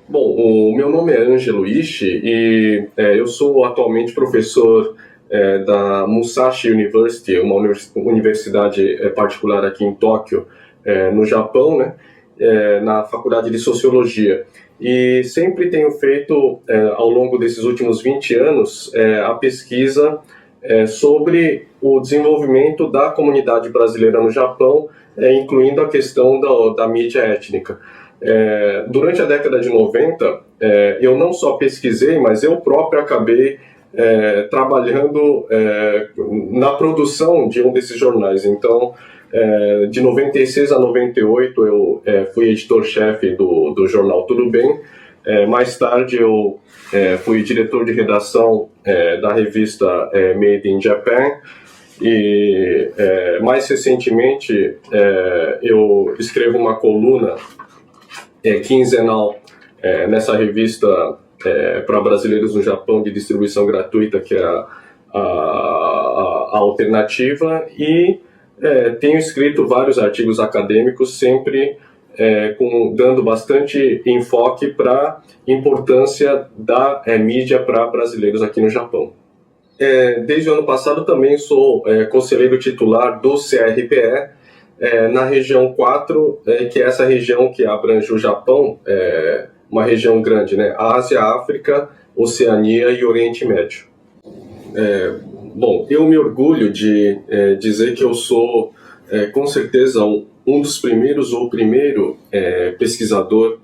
Bom, o meu nome é Ângelo Ishii e eu sou atualmente professor da Musashi University, uma universidade particular aqui em Tóquio, no Japão, né, na Faculdade de Sociologia. E sempre tenho feito, ao longo desses últimos 20 anos, a pesquisa sobre o desenvolvimento da comunidade brasileira no Japão, incluindo a questão da mídia étnica. Durante a década de 90, eu não só pesquisei, mas eu próprio acabei trabalhando na produção de um desses jornais. Então, de 96 a 98, eu fui editor-chefe do jornal Tudo Bem. Mais tarde, eu fui diretor de redação da revista Made in Japan. E mais recentemente, eu escrevo uma coluna quinzenal nessa revista para brasileiros no Japão de distribuição gratuita, que é a Alternativa, e tenho escrito vários artigos acadêmicos, sempre dando bastante enfoque para a importância da mídia para brasileiros aqui no Japão. Desde o ano passado também sou conselheiro titular do CRPE, na região 4, que é essa região que abrange o Japão, uma região grande, né? Ásia, África, Oceania e Oriente Médio. Bom, eu me orgulho de dizer que eu sou, com certeza, um dos primeiros ou o primeiro pesquisador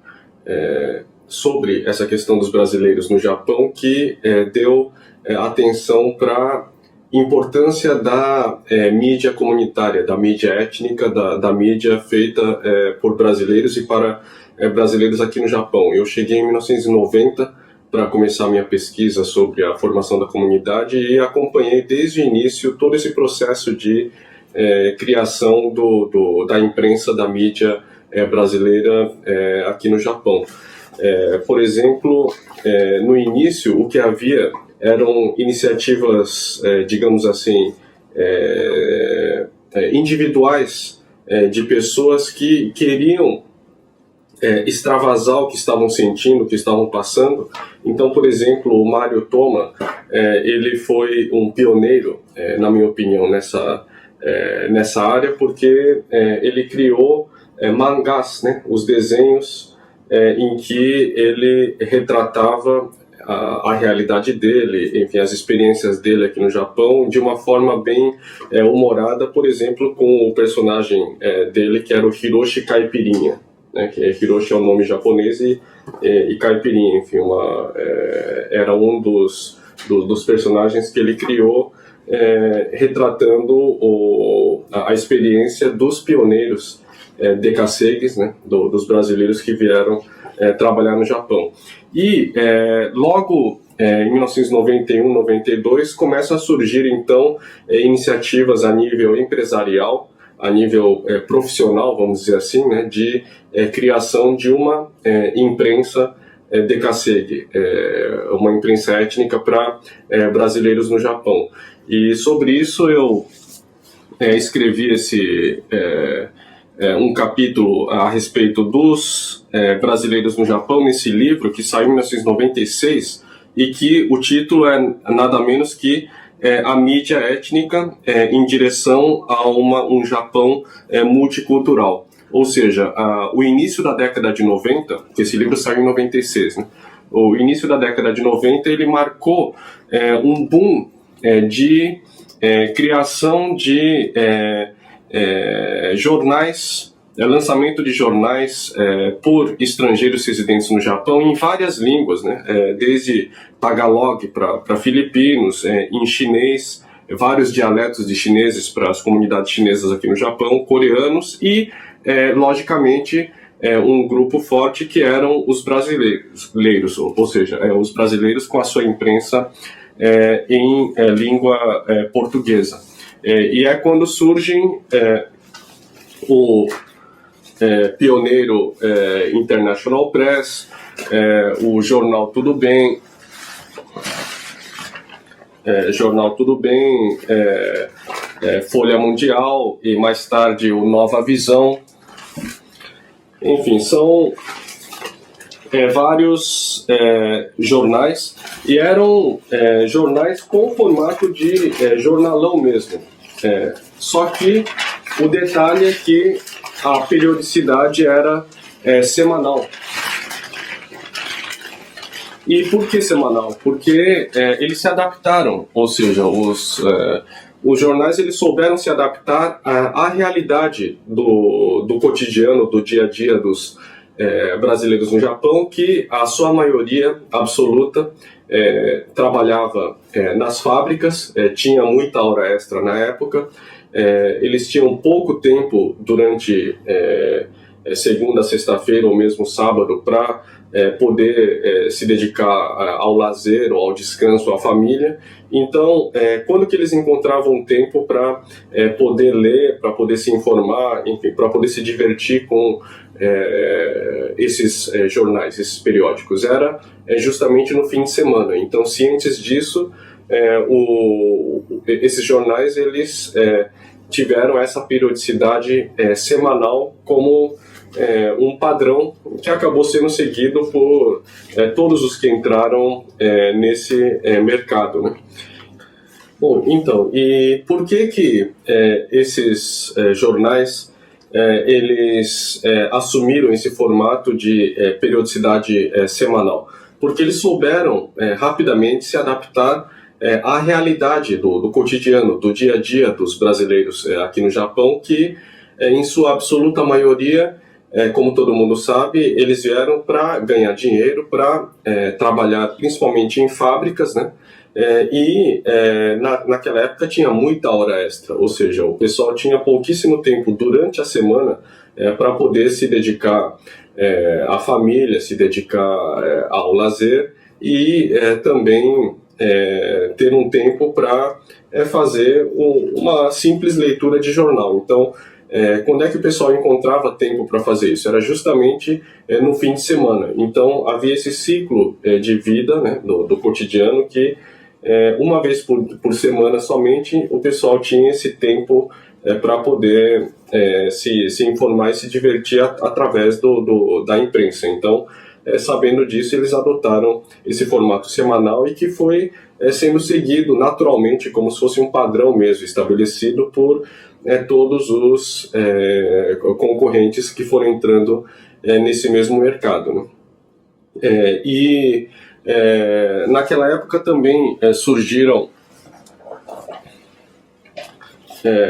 sobre essa questão dos brasileiros no Japão que deu atenção para a importância da mídia comunitária, da mídia étnica, da mídia feita por brasileiros e para brasileiros aqui no Japão. Eu cheguei em 1990 para começar a minha pesquisa sobre a formação da comunidade e acompanhei desde o início todo esse processo de criação da imprensa, da mídia brasileira aqui no Japão. Por exemplo, no início, o que havia eram iniciativas, digamos assim, individuais de pessoas que queriam extravasar o que estavam sentindo, o que estavam passando. Então, por exemplo, o Mário Toma, ele foi um pioneiro, na minha opinião, nessa área, porque ele criou mangás, né, os desenhos em que ele retratava a realidade dele, enfim, as experiências dele aqui no Japão, de uma forma bem humorada, por exemplo, com o personagem dele, que era o Hiroshi Caipirinha, né, que Hiroshi é um nome japonês e Caipirinha, enfim, era um dos personagens que ele criou, retratando a experiência dos pioneiros decassegues, né, dos brasileiros que vieram trabalhar no Japão. E logo em 1991, 92, começam a surgir então iniciativas a nível empresarial, a nível profissional, vamos dizer assim, né, de criação de uma imprensa decassegue, uma imprensa étnica para brasileiros no Japão. E sobre isso eu escrevi um capítulo a respeito dos brasileiros no Japão, nesse livro que saiu em 1996 e que o título é nada menos que a mídia étnica em direção a um Japão multicultural. Ou seja, o início da década de 90, que esse livro saiu em 96, né? O início da década de 90 ele marcou um boom de criação de jornais, lançamento de jornais por estrangeiros residentes no Japão em várias línguas, né? Desde Tagalog para filipinos, em chinês, vários dialetos de chineses para as comunidades chinesas aqui no Japão, coreanos e, logicamente, um grupo forte que eram os brasileiros, ou seja, os brasileiros com a sua imprensa em língua portuguesa. E é quando surgem o pioneiro International Press, o jornal Tudo Bem, Folha Mundial e mais tarde o Nova Visão. Enfim, são vários jornais, e eram jornais com formato de jornalão mesmo. Só que o detalhe é que a periodicidade era semanal. E por que semanal? Porque eles se adaptaram, ou seja, os jornais eles souberam se adaptar à realidade do cotidiano, do dia a dia dos brasileiros no Japão, que a sua maioria absoluta trabalhava nas fábricas, tinha muita hora extra na época, eles tinham pouco tempo durante segunda, sexta-feira ou mesmo sábado para poder se dedicar ao lazer ou ao descanso, à família. Então, quando que eles encontravam tempo para poder ler, para poder se informar, enfim, para poder se divertir com esses jornais, esses periódicos? Era justamente no fim de semana. Então, cientes disso, esses jornais eles tiveram essa periodicidade semanal como um padrão que acabou sendo seguido por todos os que entraram nesse mercado, né? Bom, então, e por que esses jornais eles assumiram esse formato de periodicidade semanal? Porque eles souberam rapidamente se adaptar à realidade do cotidiano, do dia a dia dos brasileiros aqui no Japão, que em sua absoluta maioria, como todo mundo sabe, eles vieram para ganhar dinheiro, para trabalhar principalmente em fábricas, né? Naquela época tinha muita hora extra, ou seja, o pessoal tinha pouquíssimo tempo durante a semana para poder se dedicar à família, se dedicar ao lazer e também ter um tempo para fazer uma simples leitura de jornal. Então, quando é que o pessoal encontrava tempo para fazer isso? Era justamente no fim de semana. Então, havia esse ciclo de vida, né, do cotidiano que uma vez por semana somente o pessoal tinha esse tempo para poder se informar e se divertir através da imprensa. Então, sabendo disso, eles adotaram esse formato semanal e que foi sendo seguido naturalmente como se fosse um padrão mesmo estabelecido por todos os concorrentes que foram entrando nesse mesmo mercado, né? Naquela época também surgiram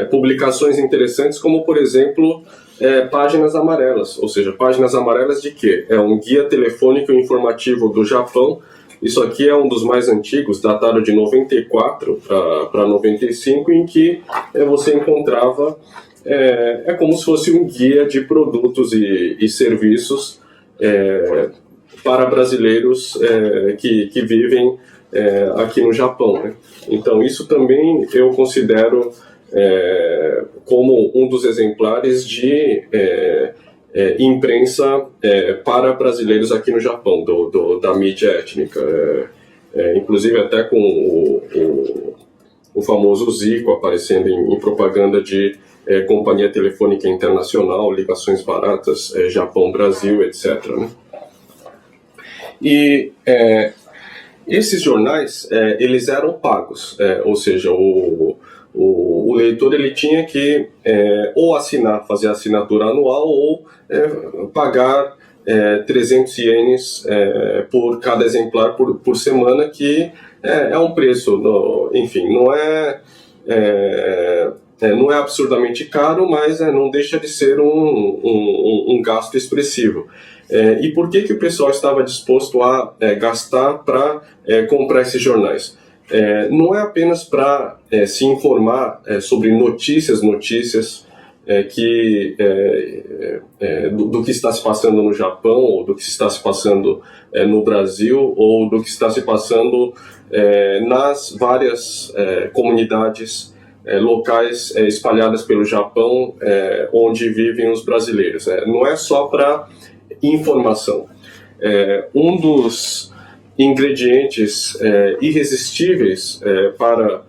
publicações interessantes, como por exemplo páginas amarelas, ou seja, páginas amarelas de quê? É um guia telefônico e informativo do Japão. Isso aqui é um dos mais antigos, datado de 94 para 95, em que você encontrava como se fosse um guia de produtos e serviços para brasileiros que vivem aqui no Japão, né? Então, isso também eu considero como um dos exemplares de imprensa para brasileiros aqui no Japão, da mídia étnica. Inclusive até com o famoso Zico aparecendo em propaganda de companhia telefônica internacional, ligações baratas, Japão-Brasil, etc., né? E esses jornais, eles eram pagos, ou seja, o leitor ele tinha que ou fazer assinatura anual ou pagar 300 ienes por cada exemplar por semana, que é um preço, enfim, não é absurdamente caro, mas não deixa de ser um gasto expressivo. E por que o pessoal estava disposto a gastar para comprar esses jornais? Não é apenas para se informar sobre notícias do que está se passando no Japão, ou do que está se passando no Brasil, ou do que está se passando nas várias comunidades locais espalhadas pelo Japão, onde vivem os brasileiros. Não é só para informação. Um dos ingredientes irresistíveis para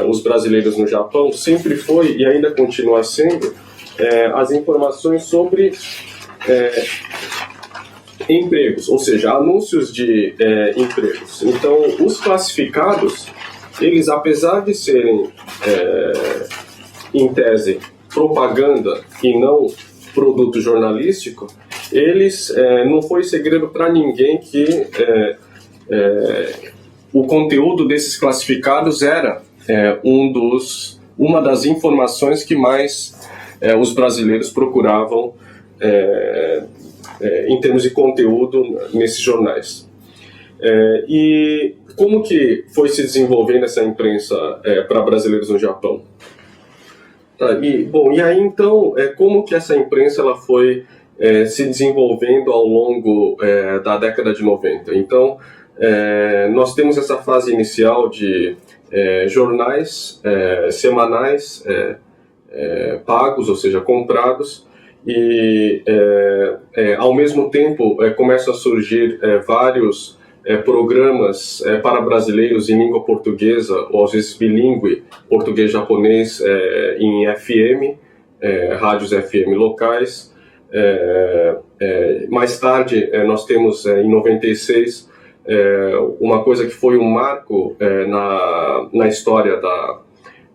os brasileiros no Japão sempre foi e ainda continua sendo as informações sobre empregos, ou seja, anúncios de empregos. Então, os classificados, eles, apesar de serem, em tese, propaganda e não produto jornalístico, eles, não foi segredo para ninguém que o conteúdo desses classificados era uma das informações que mais os brasileiros procuravam em termos de conteúdo nesses jornais. E como que foi se desenvolvendo essa imprensa para brasileiros no Japão? E aí então, como que essa imprensa ela foi se desenvolvendo ao longo da década de 90? Então, nós temos essa fase inicial de jornais semanais pagos, ou seja, comprados, e ao mesmo tempo começam a surgir vários programas para brasileiros em língua portuguesa, ou às vezes bilíngue, português-japonês, em FM, rádios FM locais. Mais tarde, nós temos em 96 uma coisa que foi um marco na história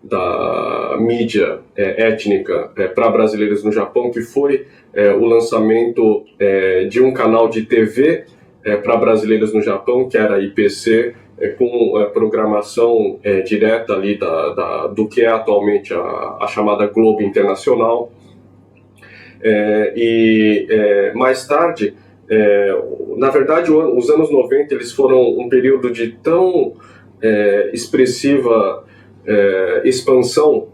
da mídia étnica para brasileiros no Japão, que foi o lançamento de um canal de TV para brasileiros no Japão, que era a IPC, com programação direta ali do que é atualmente a chamada Globo Internacional. Mais tarde, na verdade, os anos 90 eles foram um período de tão expressiva expansão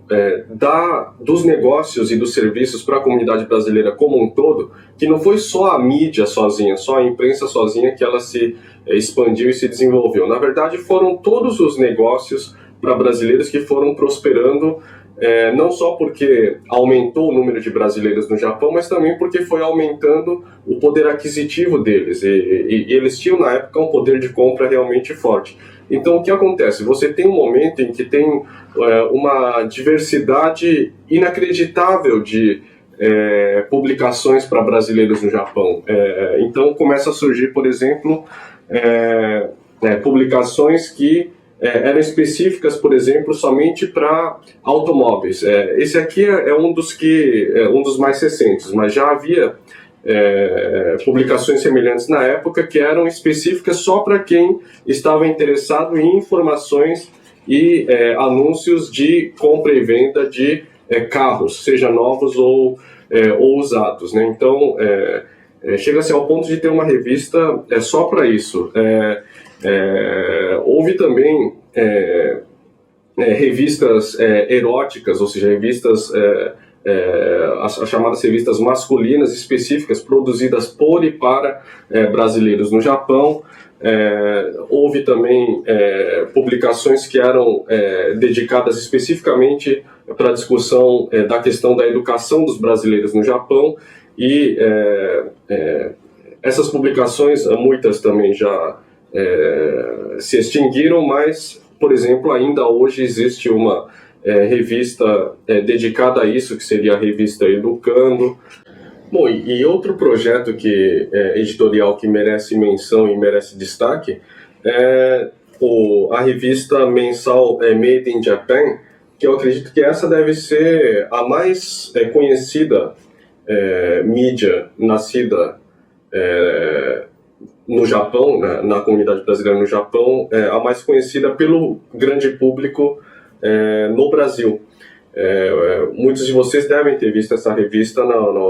dos negócios e dos serviços para a comunidade brasileira como um todo, que não foi só a mídia sozinha, só a imprensa sozinha que ela se expandiu e se desenvolveu. Na verdade, foram todos os negócios para brasileiros que foram prosperando, não só porque aumentou o número de brasileiros no Japão, mas também porque foi aumentando o poder aquisitivo deles, e eles tinham na época um poder de compra realmente forte. Então, o que acontece? Você tem um momento em que tem uma diversidade inacreditável de publicações para brasileiros no Japão. Então, começa a surgir, por exemplo, publicações que eram específicas, por exemplo, somente para automóveis. Esse aqui é um dos mais recentes, mas já havia publicações semelhantes na época que eram específicas só para quem estava interessado em informações e anúncios de compra e venda de carros, seja novos ou usados, né? Então, chega-se ao ponto de ter uma revista só para isso. Houve também revistas eróticas, ou seja, revistas as chamadas revistas masculinas específicas, produzidas por e para brasileiros no Japão. Houve também publicações que eram dedicadas especificamente para a discussão da questão da educação dos brasileiros no Japão, e essas publicações, muitas também já se extinguiram, mas, por exemplo, ainda hoje existe uma revista dedicada a isso, que seria a revista Educando. Bom, e outro projeto editorial que merece menção e merece destaque é a revista mensal Made in Japan, que eu acredito que essa deve ser a mais conhecida mídia nascida no Japão, na comunidade brasileira no Japão, a mais conhecida pelo grande público no Brasil. Muitos de vocês devem ter visto essa revista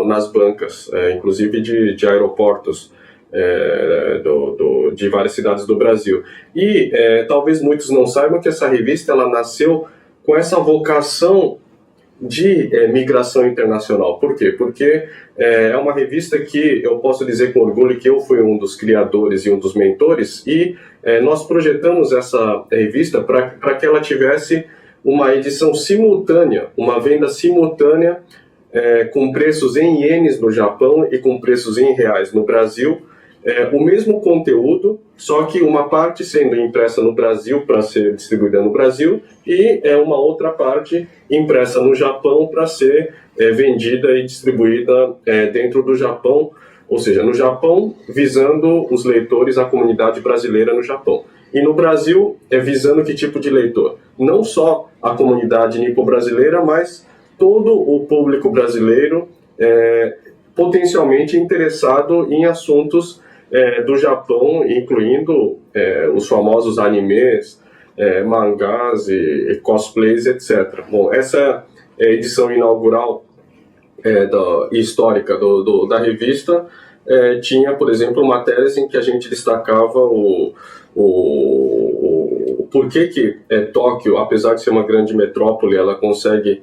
nas bancas, inclusive de aeroportos de várias cidades do Brasil. E talvez muitos não saibam que essa revista ela nasceu com essa vocação de migração internacional. Por quê? Porque é uma revista que eu posso dizer com orgulho que eu fui um dos criadores e um dos mentores, e nós projetamos essa revista para que ela tivesse uma edição simultânea, uma venda simultânea com preços em ienes no Japão e com preços em reais no Brasil, o mesmo conteúdo, só que uma parte sendo impressa no Brasil para ser distribuída no Brasil e uma outra parte impressa no Japão para ser vendida e distribuída dentro do Japão, ou seja, no Japão visando os leitores, a comunidade brasileira no Japão. E no Brasil visando que tipo de leitor? Não só a comunidade nipo-brasileira, mas todo o público brasileiro potencialmente interessado em assuntos do Japão, incluindo os famosos animes, mangás e cosplays, etc. Bom, essa edição inaugural histórica da revista tinha, por exemplo, matérias em que a gente destacava o porquê que Tóquio, apesar de ser uma grande metrópole, ela consegue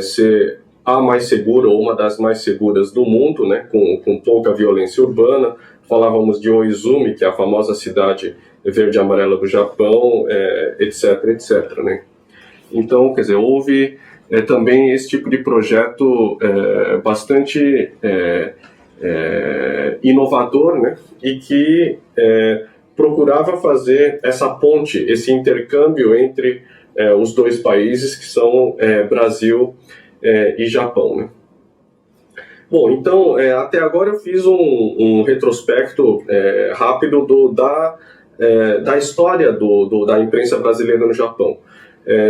ser a mais segura ou uma das mais seguras do mundo, né, com pouca violência urbana. Falávamos de Oizumi, que é a famosa cidade verde e amarela do Japão, etc, etc, né? Então, quer dizer, houve também esse tipo de projeto bastante inovador, né? E que procurava fazer essa ponte, esse intercâmbio entre os dois países, que são Brasil e Japão, né? Bom, então, até agora eu fiz um retrospecto rápido da história da imprensa brasileira no Japão.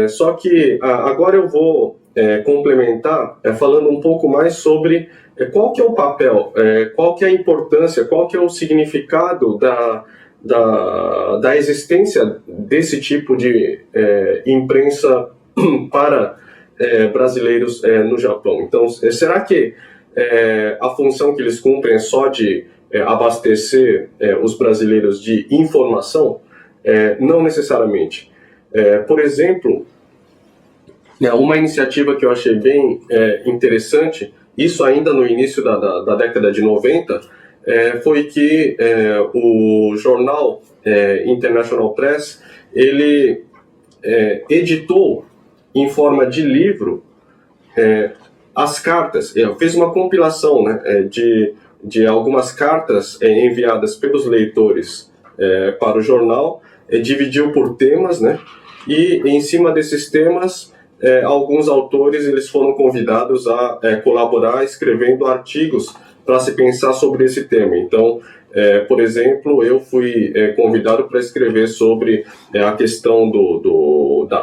Só que agora eu vou complementar falando um pouco mais sobre qual que é o papel, qual que é a importância, qual que é o significado da existência desse tipo de imprensa para brasileiros no Japão. Então, será que a função que eles cumprem é só de abastecer os brasileiros de informação? Não necessariamente. Por exemplo, uma iniciativa que eu achei bem interessante, isso ainda no início da década de 90, foi que o jornal International Press, ele editou em forma de livro as cartas, fez uma compilação, né, de algumas cartas enviadas pelos leitores para o jornal, dividiu por temas, né, e em cima desses temas, alguns autores eles foram convidados a colaborar escrevendo artigos para se pensar sobre esse tema. Então, por exemplo, eu fui convidado para escrever sobre a questão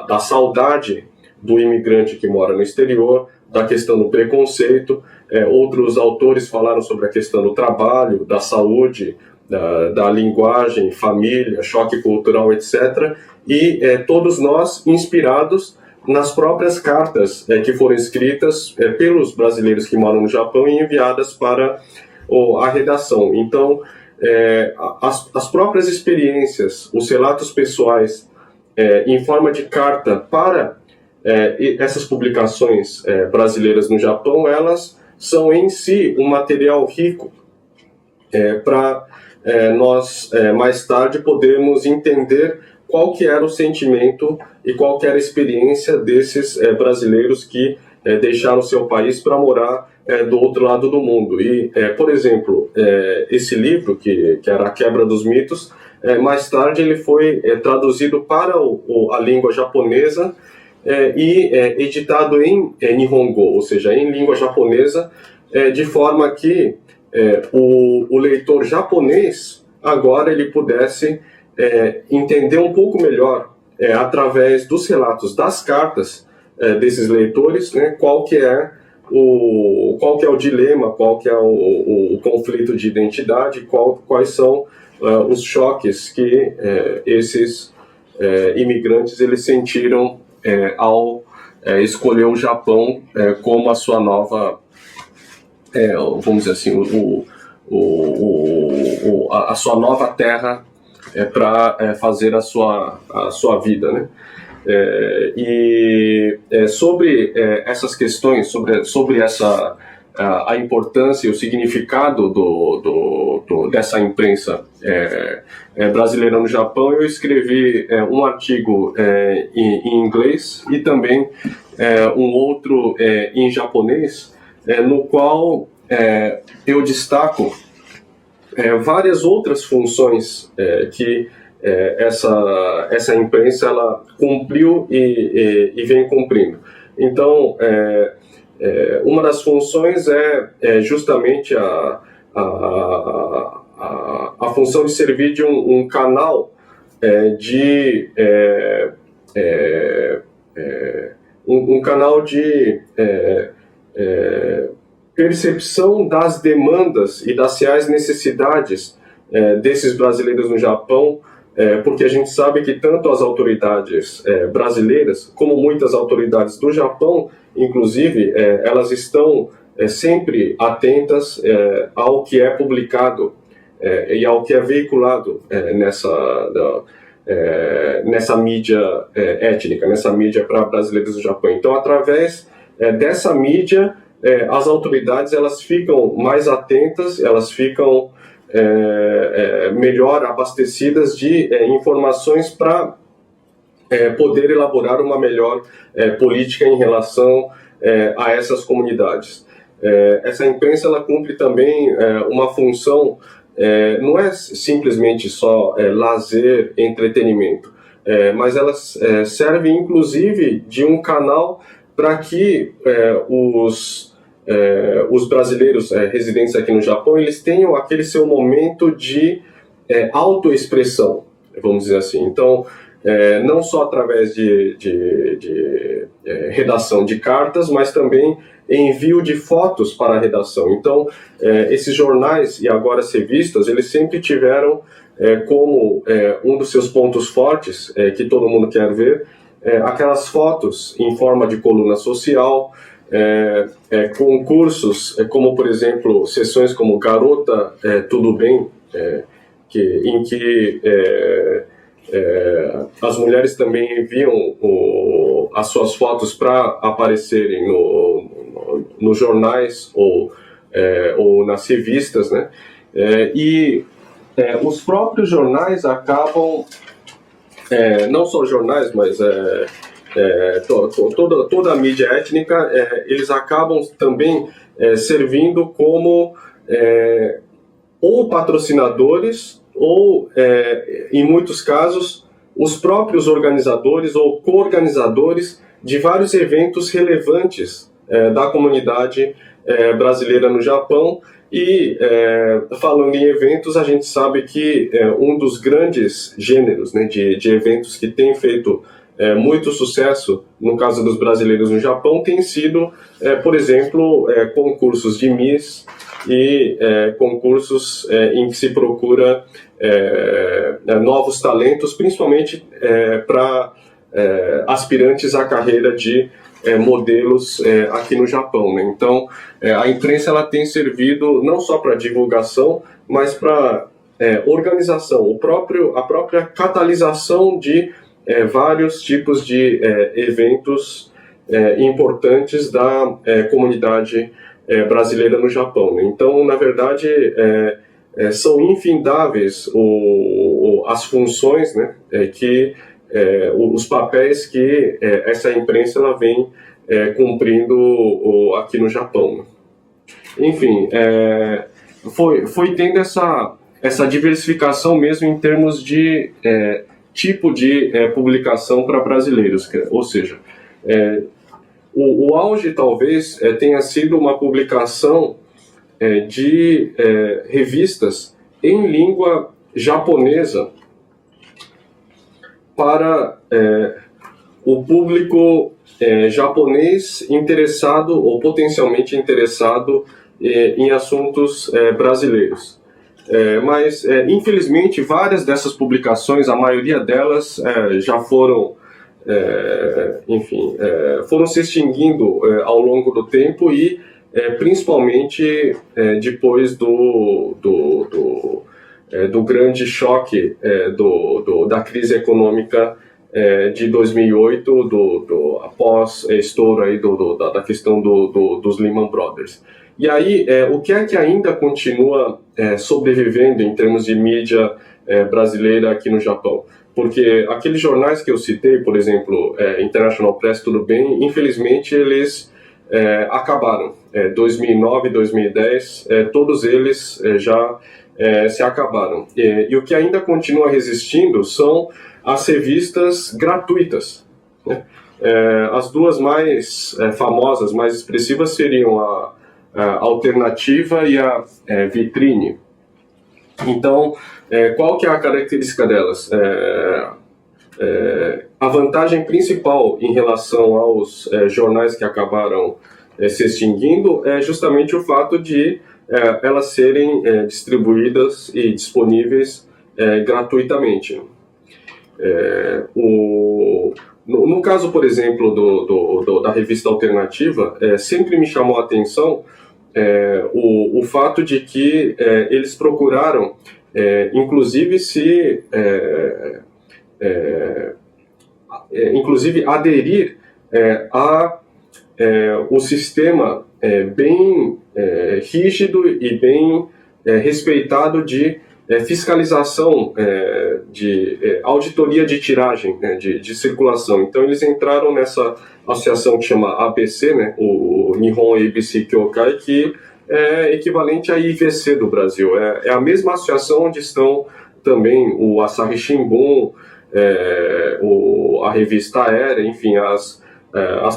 da saudade do imigrante que mora no exterior, da questão do preconceito. Outros autores falaram sobre a questão do trabalho, da saúde, da linguagem, família, choque cultural, etc. E todos nós inspirados nas próprias cartas que foram escritas pelos brasileiros que moram no Japão e enviadas para a redação. Então, as próprias experiências, os relatos pessoais em forma de carta para essas publicações brasileiras no Japão, elas são em si um material rico para nós mais tarde podermos entender qual que era o sentimento e qual que era a experiência desses brasileiros que deixaram seu país para morar do outro lado do mundo. E, por exemplo, esse livro, que era A Quebra dos Mitos, mais tarde ele foi traduzido para a língua japonesa e editado em Nihongo, ou seja, em língua japonesa, de forma que o leitor japonês agora ele pudesse entender um pouco melhor, através dos relatos das cartas desses leitores, né, qual que é o dilema, qual que é o conflito de identidade, quais são os choques que esses imigrantes eles sentiram ao escolher o Japão como a sua nova, vamos dizer assim, a sua nova terra para fazer a sua vida, né? Sobre essas questões, sobre a importância e o significado dessa imprensa brasileira no Japão, eu escrevi um artigo em inglês e também um outro em japonês, no qual eu destaco várias outras funções que essa imprensa ela cumpriu e vem cumprindo. Então, uma das funções é justamente a função de servir de um canal um canal de percepção das demandas e das reais necessidades desses brasileiros no Japão, porque a gente sabe que tanto as autoridades brasileiras como muitas autoridades do Japão, inclusive, elas estão sempre atentas ao que é publicado e ao que é veiculado nessa mídia étnica, nessa mídia para brasileiros do Japão. Então, através dessa mídia, as autoridades elas ficam mais atentas, elas ficam melhor abastecidas de informações para poder elaborar uma melhor política em relação a essas comunidades. Essa imprensa ela cumpre também uma função, não é simplesmente só lazer, entretenimento, mas elas servem inclusive de um canal para que os brasileiros residentes aqui no Japão, eles tenham aquele seu momento de autoexpressão, vamos dizer assim. Então, não só através de redação de cartas, mas também envio de fotos para a redação. Então, esses jornais e agora as revistas, eles sempre tiveram como um dos seus pontos fortes, que todo mundo quer ver, aquelas fotos em forma de coluna social, concursos, como por exemplo, sessões como Garota Tudo Bem, em que as mulheres também enviam as suas fotos para aparecerem nos jornais ou nas revistas, né? E os próprios jornais acabam, não só jornais, mas toda a mídia étnica, eles acabam também servindo como ou patrocinadores ou, em muitos casos, os próprios organizadores ou co-organizadores de vários eventos relevantes da comunidade brasileira no Japão. E, falando em eventos, a gente sabe que um dos grandes gêneros, né, de eventos que tem feito muito sucesso, no caso dos brasileiros no Japão, tem sido, por exemplo, concursos de Miss e concursos em que se procura novos talentos, principalmente para aspirantes à carreira de modelos aqui no Japão, né? Então, a imprensa ela tem servido não só para divulgação, mas para organização, a própria catalisação de vários tipos de eventos importantes da comunidade brasileira no Japão, né? Então, na verdade, são infindáveis as funções, né, os papéis que essa imprensa ela vem cumprindo aqui no Japão. Enfim, foi tendo essa diversificação mesmo em termos de tipo de publicação para brasileiros, ou seja, o auge talvez tenha sido uma publicação de revistas em língua japonesa para o público japonês interessado ou potencialmente interessado em assuntos brasileiros. Mas, infelizmente, várias dessas publicações, a maioria delas já foram, foram se extinguindo ao longo do tempo e, principalmente, depois do grande choque da crise econômica de 2008, após estouro aí da questão dos Lehman Brothers. E aí, o que é que ainda continua sobrevivendo em termos de mídia brasileira aqui no Japão? Porque aqueles jornais que eu citei, por exemplo, International Press, tudo bem, infelizmente eles acabaram. 2009, 2010, todos eles já se acabaram. E o que ainda continua resistindo são as revistas gratuitas, né? As duas mais famosas, mais expressivas seriam a Alternativa e a Vitrine. Então, qual que é a característica delas? A vantagem principal em relação aos jornais que acabaram se extinguindo é justamente o fato de elas serem distribuídas e disponíveis gratuitamente. No caso, por exemplo, da revista Alternativa, sempre me chamou a atenção o fato de que eles procuraram, inclusive, aderir o sistema bem rígido e bem respeitado de fiscalização, de auditoria de tiragem, né, de circulação. Então, eles entraram nessa associação que chama ABC, né, o Nihon ABC Kyokai, que é equivalente à IVC do Brasil. É a mesma associação onde estão também o Asahi Shimbun, a revista Aérea, enfim, as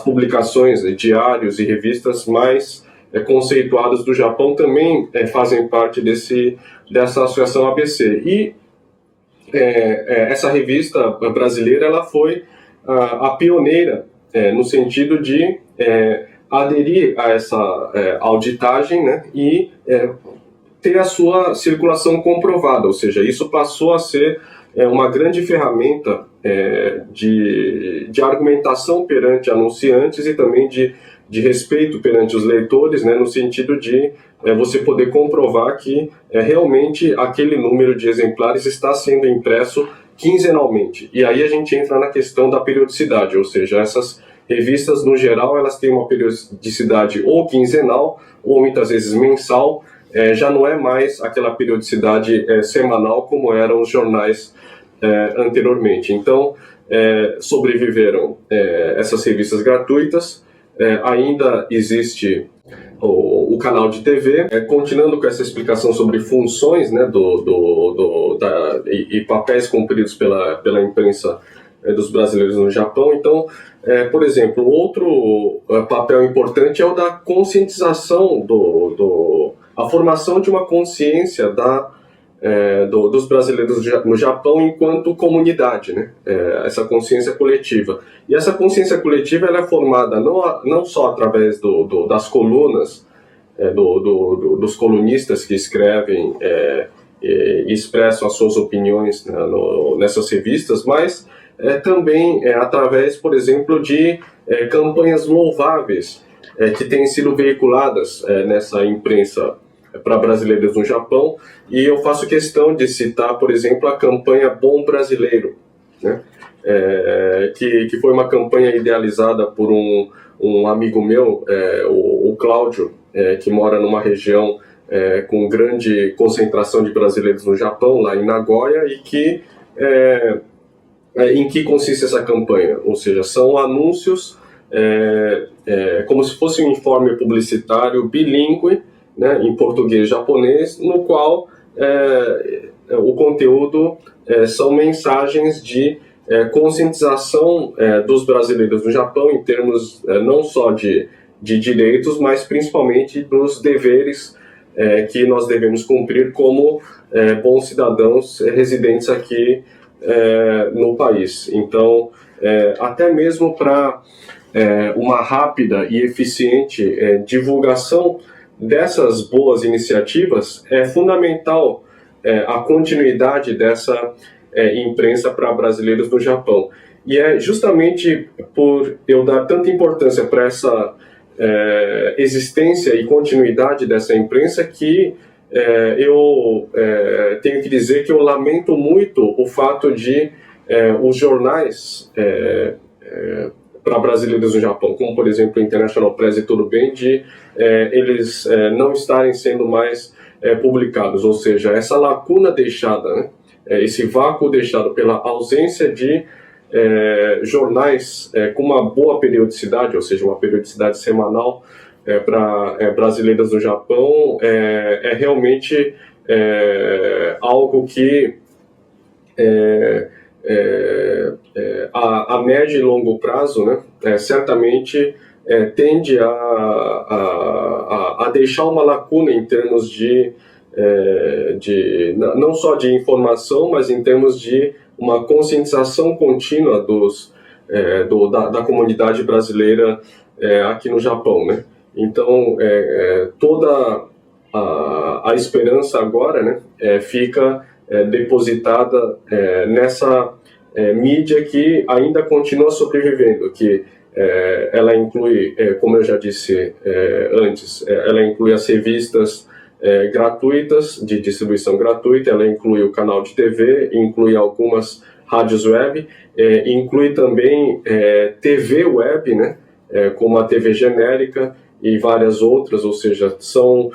publicações, diários e revistas mais conceituadas do Japão também fazem parte dessa associação ABC. E essa revista brasileira ela foi a pioneira no sentido de aderir a essa auditagem, né, e ter a sua circulação comprovada, ou seja, isso passou a ser uma grande ferramenta de argumentação perante anunciantes e também de respeito perante os leitores, né, no sentido de você poder comprovar que realmente aquele número de exemplares está sendo impresso quinzenalmente. E aí a gente entra na questão da periodicidade, ou seja, essas revistas, no geral, elas têm uma periodicidade ou quinzenal ou muitas vezes mensal, já não é mais aquela periodicidade semanal como eram os jornais anteriormente. Então, sobreviveram essas revistas gratuitas, ainda existe o canal de TV. Continuando com essa explicação sobre funções, né, e papéis cumpridos pela imprensa dos brasileiros no Japão. Então, por exemplo, outro papel importante é o da conscientização, a formação de uma consciência dos brasileiros no Japão enquanto comunidade, né? Essa consciência coletiva. E essa consciência coletiva ela é formada não só através das colunas, dos colunistas que escrevem e expressam as suas opiniões, né, nessas revistas, mas também através, por exemplo, de campanhas louváveis que têm sido veiculadas nessa imprensa para brasileiros no Japão, e eu faço questão de citar, por exemplo, a campanha Bom Brasileiro, né? Que foi uma campanha idealizada por um amigo meu, o Cláudio, que mora numa região com grande concentração de brasileiros no Japão, lá em Nagoya, e que em que consiste essa campanha? Ou seja, são anúncios como se fosse um informe publicitário bilíngue, né, em português e japonês, no qual o conteúdo são mensagens de conscientização dos brasileiros no Japão em termos não só de direitos, mas principalmente dos deveres que nós devemos cumprir como bons cidadãos residentes aqui no país. Então, até mesmo para uma rápida e eficiente divulgação dessas boas iniciativas, é fundamental a continuidade dessa imprensa para brasileiros no Japão. E é justamente por eu dar tanta importância para essa existência e continuidade dessa imprensa que eu tenho que dizer que eu lamento muito o fato de os jornais para brasileiros no Japão, como por exemplo o International Press e tudo bem, de eles não estarem sendo mais publicados, ou seja, essa lacuna deixada, né, esse vácuo deixado pela ausência de jornais com uma boa periodicidade, ou seja, uma periodicidade semanal para brasileiras no Japão, é realmente algo que a médio e longo prazo, né, certamente tende a deixar uma lacuna em termos de não só de informação, mas em termos de uma conscientização contínua da comunidade brasileira aqui no Japão, né? Então, toda a esperança agora, né, fica depositada nessa mídia que ainda continua sobrevivendo, que ela inclui, como eu já disse antes, ela inclui as revistas gratuitas, de distribuição gratuita, ela inclui o canal de TV, inclui algumas rádios web, inclui também TV web, né, como a TV genérica e várias outras, ou seja, são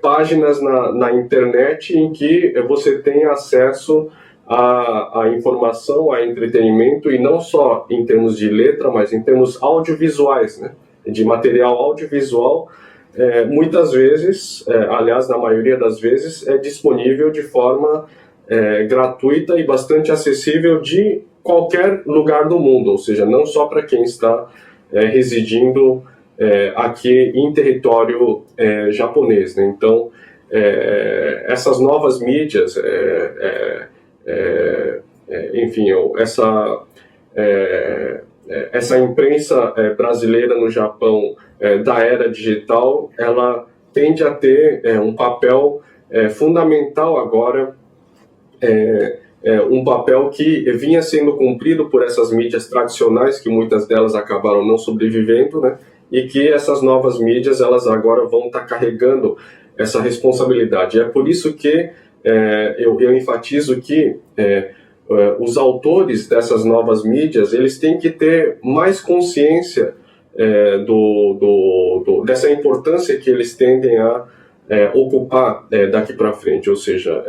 páginas na internet em que você tem acesso a informação, a entretenimento, e não só em termos de letra, mas em termos audiovisuais, né? De material audiovisual, muitas vezes, aliás, na maioria das vezes, é disponível de forma gratuita e bastante acessível de qualquer lugar do mundo, ou seja, não só para quem está residindo aqui em território japonês, né? Então, essas novas mídias, enfim, essa imprensa brasileira no Japão da era digital, ela tende a ter um papel fundamental agora, um papel que vinha sendo cumprido por essas mídias tradicionais, que muitas delas acabaram não sobrevivendo, né? E que essas novas mídias, elas agora vão estar carregando essa responsabilidade. É por isso que eu enfatizo que os autores dessas novas mídias, eles têm que ter mais consciência dessa importância que eles tendem a ocupar daqui para frente, ou seja,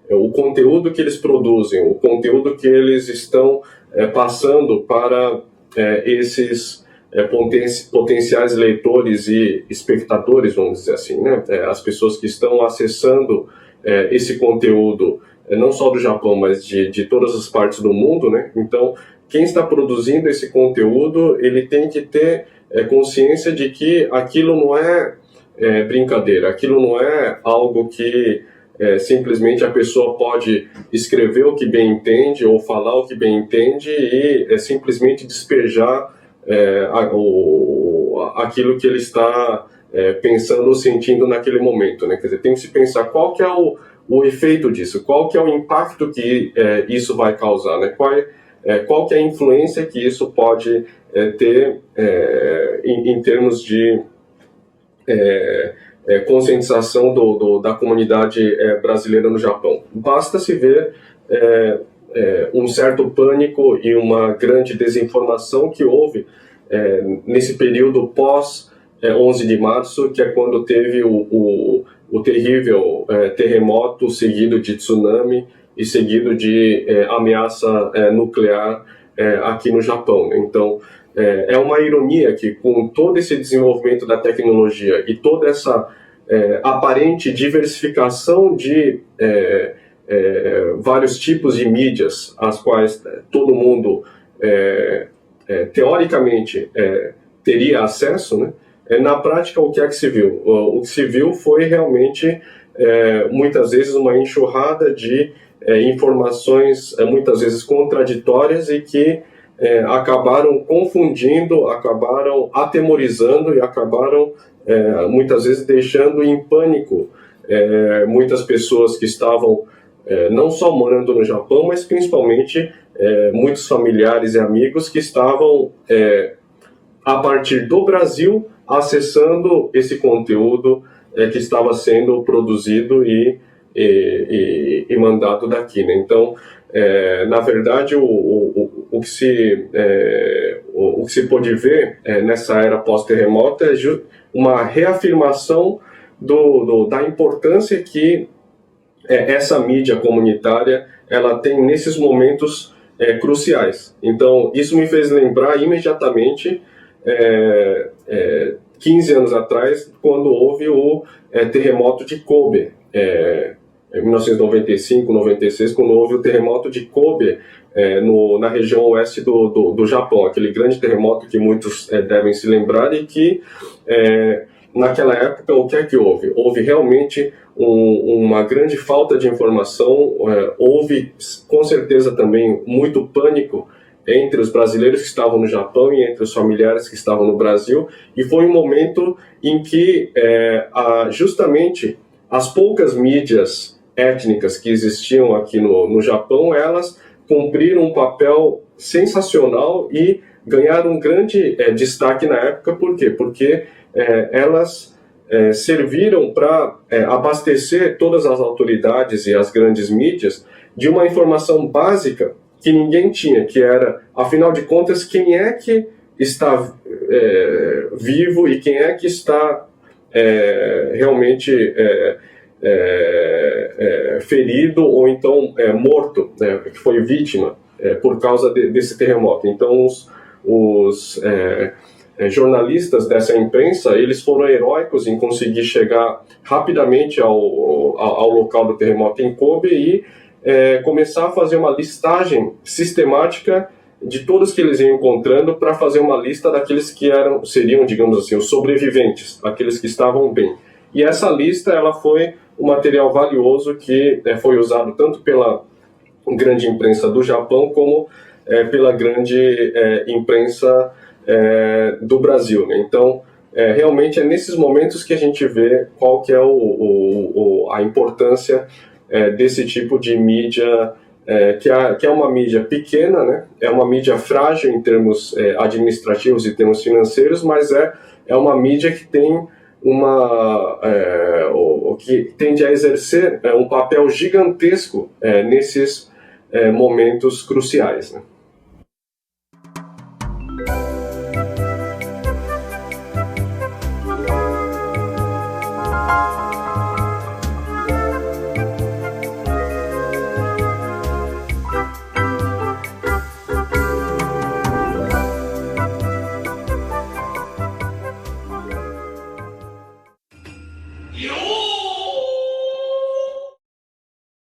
o conteúdo que eles produzem, o conteúdo que eles estão passando para esses potenciais leitores e espectadores, vamos dizer assim, né? As pessoas que estão acessando esse conteúdo, não só do Japão, mas de todas as partes do mundo, né? Então, quem está produzindo esse conteúdo, ele tem que ter consciência de que aquilo não é brincadeira, aquilo não é algo que simplesmente a pessoa pode escrever o que bem entende ou falar o que bem entende e simplesmente despejar aquilo que ele está pensando ou sentindo naquele momento, né? Quer dizer, tem que se pensar qual que é o efeito disso, qual que é o impacto que isso vai causar, né? Qual que é a influência que isso pode ter em termos de conscientização da comunidade brasileira no Japão. Basta se ver um certo pânico e uma grande desinformação que houve nesse período pós 11 de março, que é quando teve o terrível terremoto seguido de tsunami e seguido de ameaça nuclear aqui no Japão. Então, é uma ironia que, com todo esse desenvolvimento da tecnologia e toda essa aparente diversificação de vários tipos de mídias, às quais todo mundo, teoricamente, teria acesso, né? Na prática, o que é que se viu? O que se viu foi realmente, muitas vezes, uma enxurrada de informações, muitas vezes contraditórias, e que acabaram confundindo, acabaram atemorizando e acabaram, muitas vezes, deixando em pânico muitas pessoas que estavam não só morando no Japão, mas principalmente muitos familiares e amigos que estavam, a partir do Brasil, acessando esse conteúdo que estava sendo produzido e mandado daqui, né? Então, na verdade, o que se pôde ver nessa era pós-terremoto é uma reafirmação da importância que essa mídia comunitária ela tem nesses momentos cruciais. Então, isso me fez lembrar imediatamente 15 anos atrás, quando houve o terremoto de Kobe, em 1995, 96, quando houve o terremoto de Kobe, na região oeste do Japão, aquele grande terremoto que muitos devem se lembrar e que, naquela época, o que é que houve? Houve realmente uma grande falta de informação, houve, com certeza, também muito pânico entre os brasileiros que estavam no Japão e entre os familiares que estavam no Brasil, e foi um momento em que, justamente, as poucas mídias étnicas que existiam aqui no Japão, elas cumpriram um papel sensacional e ganharam um grande destaque na época. Por quê? Porque elas serviram para abastecer todas as autoridades e as grandes mídias de uma informação básica que ninguém tinha, que era, afinal de contas, quem é que está vivo e quem é que está realmente ferido ou então morto, que foi vítima por causa desse terremoto. Então, os jornalistas dessa imprensa, eles foram heróicos em conseguir chegar rapidamente ao local do terremoto em Kobe e começar a fazer uma listagem sistemática de todos que eles iam encontrando, para fazer uma lista daqueles que seriam, digamos assim, os sobreviventes, aqueles que estavam bem. E essa lista, ela foi um material valioso que foi usado tanto pela grande imprensa do Japão como pela grande imprensa do Brasil, né? Então, realmente é nesses momentos que a gente vê qual que é a importância desse tipo de mídia, que é uma mídia pequena, né? É uma mídia frágil em termos administrativos e termos financeiros, mas é uma mídia que tem que tende a exercer um papel gigantesco nesses momentos cruciais, né?